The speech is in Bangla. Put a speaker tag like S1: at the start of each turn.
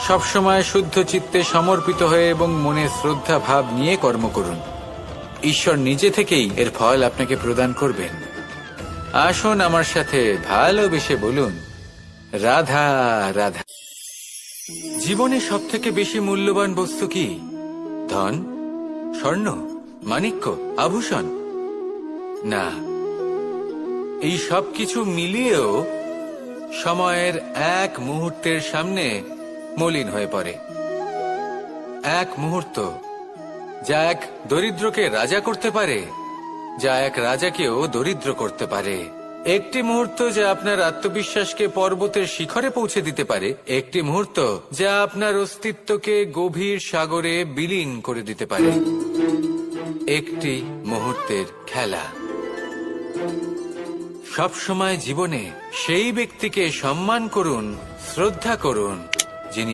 S1: সবসময় শুদ্ধ চিত্তে সমর্পিত হয়ে এবং মনে শ্রদ্ধা ভাব নিয়ে কর্ম করুন। ঈশ্বর নিজে থেকেই এর ফল আপনাকে প্রদান করবেন। আসুন আমার সাথে ভালোবেসে বলুন, রাধা রাধা। জীবনে সব থেকে বেশি মূল্যবান বস্তু কি? ধন, স্বর্ণ, মাণিক্য, আভূষণ? না, এই সব কিছু মিলিয়েও সময়ের এক মুহূর্তের সামনে মলিন হয়ে পড়ে। এক মুহূর্ত যা এক দরিদ্রকে রাজা করতে পারে, যা এক রাজাকেও দরিদ্র করতে পারে। একটি মুহূর্ত যা আপনার আত্মবিশ্বাসকে পর্বতের শিখরে পৌঁছে দিতে পারে। একটি মুহূর্ত যা আপনার অস্তিত্বকে গভীর সাগরে বিলীন করে দিতে পারে। একটি মুহূর্তের খেলা। সব সময় জীবনে সেই ব্যক্তিকে সম্মান করুন, শ্রদ্ধা করুন